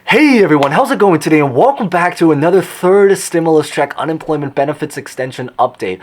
Hey everyone, how's it going today? And welcome back to another third stimulus check unemployment benefits extension update.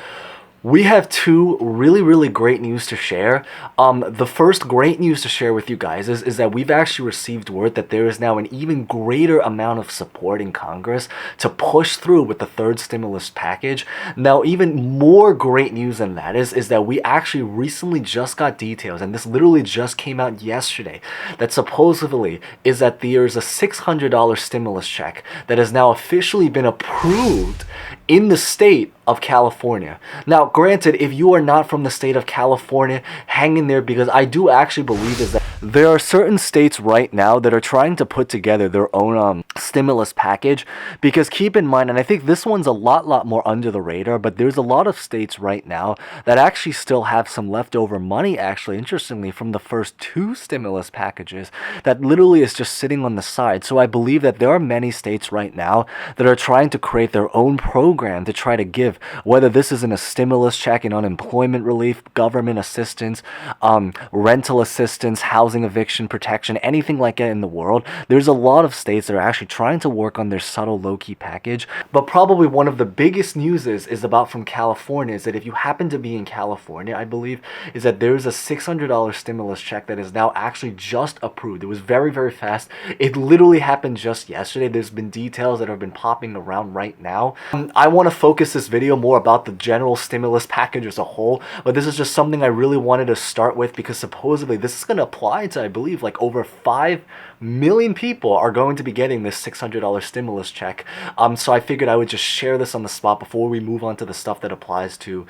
We have two really great news to share. The first great news to share with you guys is that we've actually received word that there is now an even greater amount of support in Congress to push through with the third stimulus package. Now, even more great news than that is that we actually recently just got details, and this literally just came out yesterday, that supposedly is that there's a $600 stimulus check that has now officially been approved in the state of California. Now, granted, if you are not from the state of California, hang in there, because I do actually believe is that there are certain states right now that are trying to put together their own stimulus package. Because keep in mind, and I think this one's a lot more under the radar, but there's a lot of states right now that actually still have some leftover money, actually, interestingly, from the first two stimulus packages that literally is just sitting on the side. So I believe that there are many states right now that are trying to create their own program to try to give, whether this is in a stimulus check, in unemployment relief, government assistance, rental assistance, housing eviction protection, anything like that in the world. There's a lot of states that are actually trying to work on their subtle low-key package. But probably one of the biggest news is about from California, is that if you happen to be in California, I believe, is that there's a $600 stimulus check that is now actually just approved. It was very fast. It literally happened just yesterday. There's been details that have been popping around right now. I want to focus this video more about the general stimulus package as a whole, but this is just something I really wanted to start with because supposedly this is going to apply to, I believe, like over 5 million people are going to be getting this $600 stimulus check. So I figured I would just share this on the spot before we move on to the stuff that applies to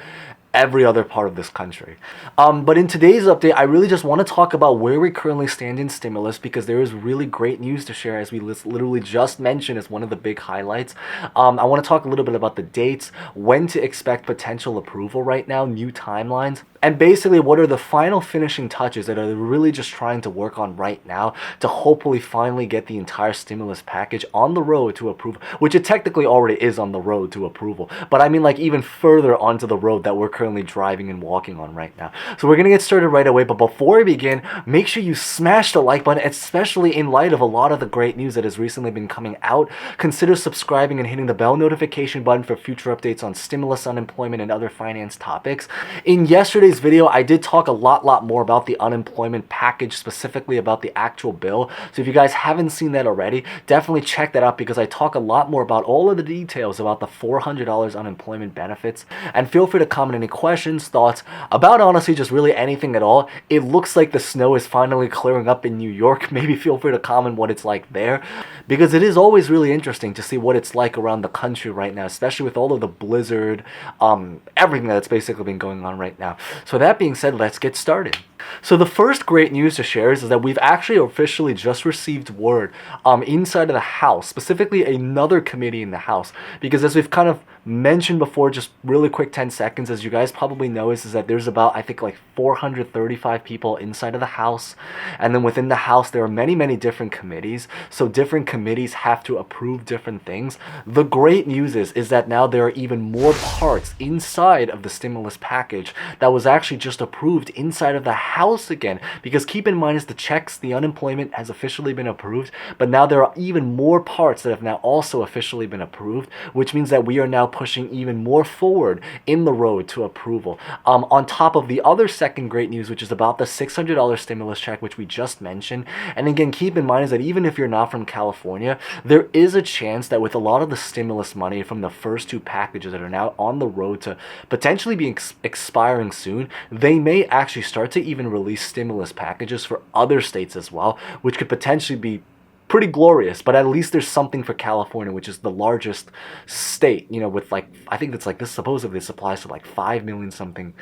every other part of this country. But in today's update, I really just want to talk about where we currently stand in stimulus, because there is really great news to share, as we literally just mentioned as one of the big highlights. I want to talk a little bit about the dates, when to expect potential approval right now, new timelines, and basically what are the final finishing touches that are really just trying to work on right now to hopefully finally get the entire stimulus package on the road to approval, which it technically already is on the road to approval, but I mean like even further onto the road that we're currently driving and walking on right now. So we're gonna get started right away, but before we begin, make sure you smash the like button, especially in light of a lot of the great news that has recently been coming out. Consider subscribing and hitting the bell notification button for future updates on stimulus, unemployment, and other finance topics. In yesterday's video, I did talk a lot more about the unemployment package, specifically about the actual bill. So if you guys haven't seen that already, definitely check that out, because I talk a lot more about all of the details about the $400 unemployment benefits. And feel free to comment any questions, thoughts about honestly just really anything at all. It looks like the snow is finally clearing up in New York. Maybe feel free to comment what it's like there, because it is always really interesting to see what it's like around the country right now, especially with all of the blizzard, everything that's basically been going on right now. So that being said, let's get started. So the first great news to share is that we've actually officially just received word inside of the House, specifically another committee in the House, because as we've kind of mentioned before, just really quick 10 seconds, as you guys probably know, is that there's about, I think, like 435 people inside of the House, and then within the House there are many different committees, so different committees have to approve different things. The great news is that now there are even more parts inside of the stimulus package that was actually just approved inside of the House again, because keep in mind, is the checks, the unemployment has officially been approved, but now there are even more parts that have now also officially been approved, which means that we are now pushing even more forward in the road to approval. On top of the other second great news, which is about the $600 stimulus check, which we just mentioned. And again, keep in mind is that even if you're not from California, there is a chance that with a lot of the stimulus money from the first two packages that are now on the road to potentially be expiring soon, they may actually start to even release stimulus packages for other states as well, which could potentially be pretty glorious. But at least there's something for California, which is the largest state, you know, with like, I think that's like, this supposedly this applies to like 5 million something,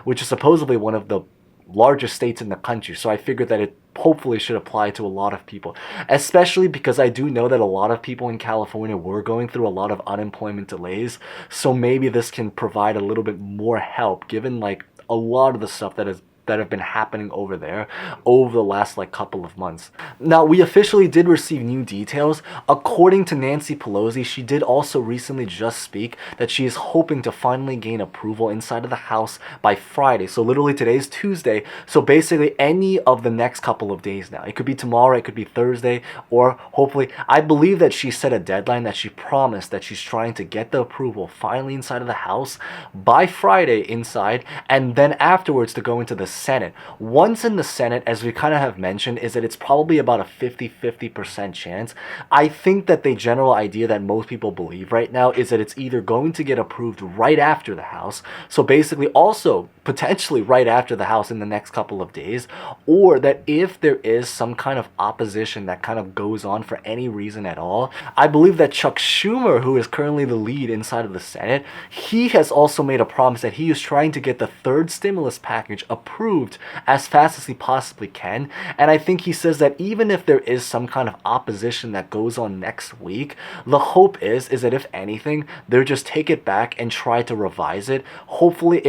which is supposedly one of the largest states in the country. So I figured that it hopefully should apply to a lot of people, especially because I do know that a lot of people in California were going through a lot of unemployment delays. So maybe this can provide a little bit more help, given like a lot of the stuff that has that have been happening over there over the last like couple of months. Now, we officially did receive new details. According to Nancy Pelosi, she did also recently just speak that she is hoping to finally gain approval inside of the House by Friday. So literally today's Tuesday. So basically any of the next couple of days now. It could be tomorrow, it could be Thursday, or hopefully, I believe that she set a deadline that she promised that she's trying to get the approval finally inside of the House by Friday inside, and then afterwards to go into the Senate. Once in the Senate, as we kind of have mentioned, is that it's probably about a 50-50% chance. I think that the general idea that most people believe right now is that it's either going to get approved right after the House, so basically also potentially right after the House in the next couple of days, or that if there is some kind of opposition that kind of goes on for any reason at all, I believe that Chuck Schumer, who is currently the lead inside of the Senate, he has also made a promise that he is trying to get the third stimulus package approved as fast as he possibly can. And I think he says that even if there is some kind of opposition that goes on next week, the hope is that if anything, they'll just take it back and try to revise it. Hopefully,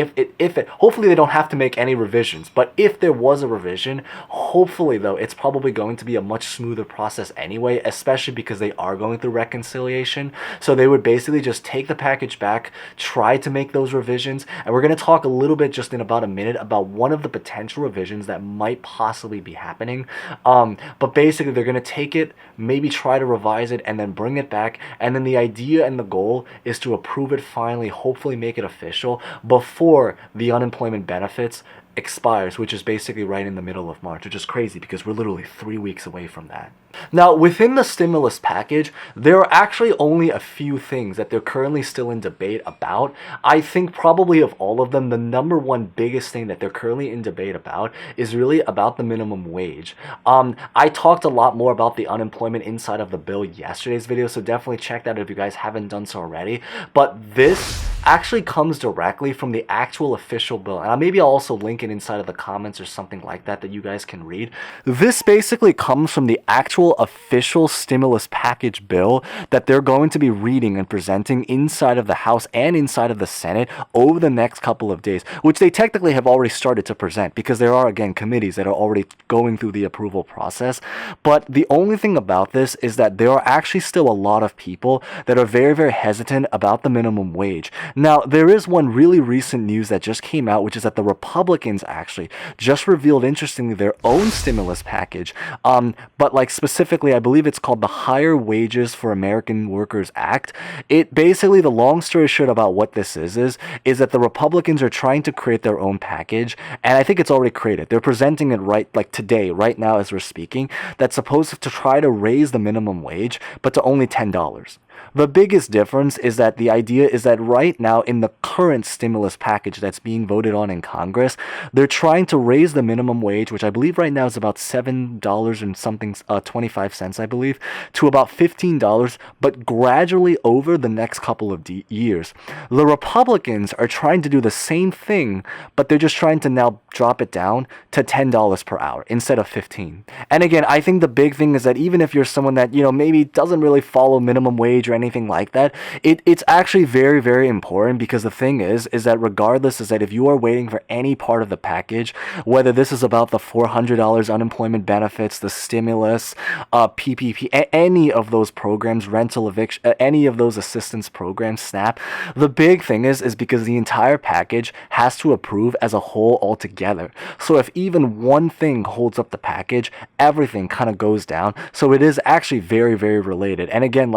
hopefully they don't have to make any revisions. But if there was a revision, hopefully though, it's probably going to be a much smoother process anyway, especially because they are going through reconciliation. So they would basically just take the package back, try to make those revisions, and we're going to talk a little bit just in about a minute about one of the potential revisions that might possibly be happening. But basically they're going to take it, maybe try to revise it, and then bring it back, and then the idea and the goal is to approve it finally, hopefully make it official before the unemployment benefits expires, which is basically right in the middle of March, which is crazy because we're literally 3 weeks away from that. Now, within the stimulus package, there are actually only a few things that they're currently still in debate about. I think probably of all of them, the number one biggest thing that they're currently in debate about is really about the minimum wage. I talked a lot more about the unemployment inside of the bill yesterday's video, so definitely check that if you guys haven't done so already. But this actually comes directly from the actual official bill, and maybe I'll also link it inside of the comments or something like that you guys can read. This basically comes from the actual official stimulus package bill that they're going to be reading and presenting inside of the House and inside of the Senate over the next couple of days, which they technically have already started to present because there are, again, committees that are already going through the approval process. But the only thing about this is that there are actually still a lot of people that are very, very hesitant about the minimum wage. Now, there is one really recent news that just came out, which is that the Republicans actually just revealed, interestingly, their own stimulus package. But like specifically, I believe it's called the Higher Wages for American Workers Act. It basically, the long story short about what this is that the Republicans are trying to create their own package, and I think it's already created. They're presenting it right right now as we're speaking, that's supposed to try to raise the minimum wage, but to only $10. The biggest difference is that the idea is that right now in the current stimulus package that's being voted on in Congress, they're trying to raise the minimum wage, which I believe right now is about $7 and something, 25 cents, I believe, to about $15, but gradually over the next couple of years. The Republicans are trying to do the same thing, but they're just trying to now drop it down to $10 per hour instead of $15. And again, I think the big thing is that even if you're someone that, maybe doesn't really follow minimum wage or anything like that, it's actually very, very important, because the thing is that regardless, is that if you are waiting for any part of the package, whether this is about the $400 unemployment benefits, the stimulus, PPP, any of those programs, rental eviction, any of those assistance programs, SNAP, the big thing is because the entire package has to approve as a whole altogether. So if even one thing holds up the package, everything kind of goes down. So it is actually very, very related. And again,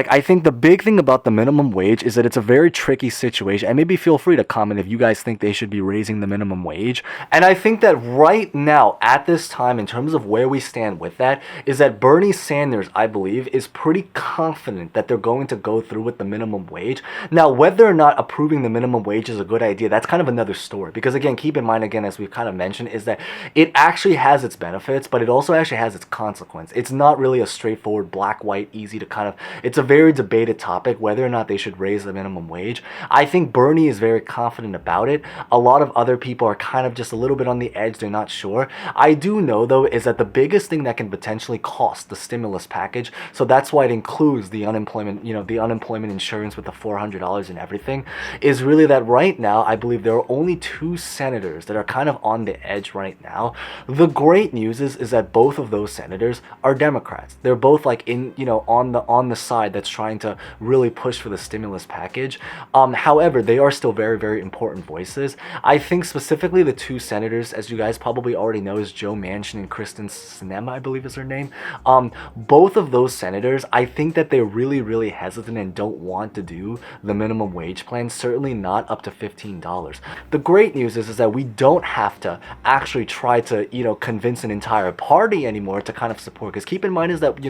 I think the big thing about the minimum wage is that it's a very tricky situation, and maybe feel free to comment if you guys think they should be raising the minimum wage. And I think that right now, at this time, in terms of where we stand with that, is that Bernie Sanders, I believe, is pretty confident that they're going to go through with the minimum wage. Now, whether or not approving the minimum wage is a good idea, that's kind of another story, because again, keep in mind, again, as we've kind of mentioned, is that it actually has its benefits, but it also actually has its consequence. It's not really a straightforward black, white, easy to kind of, it's a very debated topic whether or not they should raise the minimum wage. I think Bernie is very confident about it. A lot of other people are kind of just a little bit on the edge. They're not sure. I do know, though, is that the biggest thing that can potentially cost the stimulus package, so that's why it includes the unemployment, the unemployment insurance with the $400 and everything, is really that right now, I believe there are only 2 senators that are kind of on the edge right now. The great news is that both of those senators are Democrats. They're both like on the side that's trying to really push for the stimulus package. However, they are still very, very important voices. I think specifically the 2 senators, as you guys probably already know, is Joe Manchin and Kristen Sinema, I believe is her name. Both of those senators, I think that they're really, really hesitant and don't want to do the minimum wage plan, certainly not up to $15. The great news is that we don't have to actually try to, convince an entire party anymore to kind of support. Because keep in mind is that,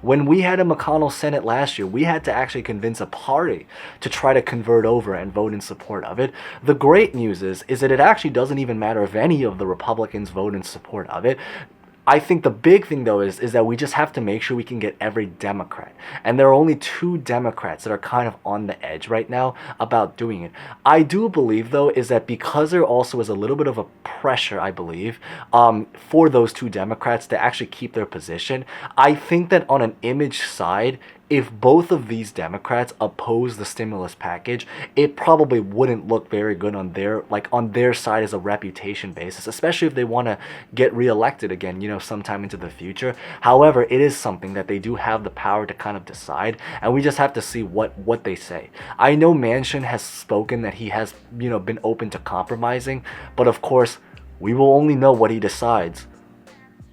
when we had a McConnell Senate last year, we had to actually convince a party to try to convert over and vote in support of it. The great news is that it actually doesn't even matter if any of the Republicans vote in support of it. I think the big thing, though, is that we just have to make sure we can get every Democrat. And there are only 2 Democrats that are kind of on the edge right now about doing it. I do believe, though, is that because there also is a little bit of a pressure, I believe, for those 2 Democrats to actually keep their position, I think that on an image side, if both of these Democrats oppose the stimulus package, it probably wouldn't look very good on their side as a reputation basis, especially if they want to get reelected again, sometime into the future. However, it is something that they do have the power to kind of decide, and we just have to see what they say. I know Manchin has spoken that he has, been open to compromising, but of course, we will only know what he decides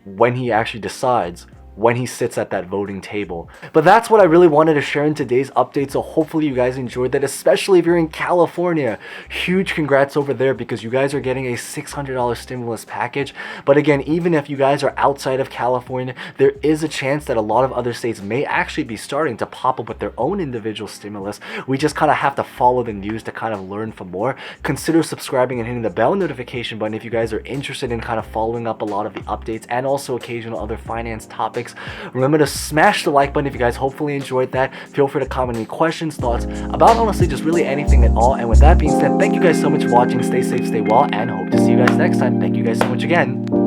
when he actually decides, when he sits at that voting table. But that's what I really wanted to share in today's update, so hopefully you guys enjoyed that, especially if you're in California. Huge congrats over there because you guys are getting a $600 stimulus package. But again, even if you guys are outside of California, there is a chance that a lot of other states may actually be starting to pop up with their own individual stimulus. We just kind of have to follow the news to kind of learn for more. Consider subscribing and hitting the bell notification button if you guys are interested in kind of following up a lot of the updates and also occasional other finance topics. Remember to smash the like button if you guys hopefully enjoyed that. Feel free to comment any questions, thoughts about honestly just really anything at all. And with that being said, thank you guys so much for watching. Stay safe, stay well, and hope to see you guys next time. Thank you guys so much again.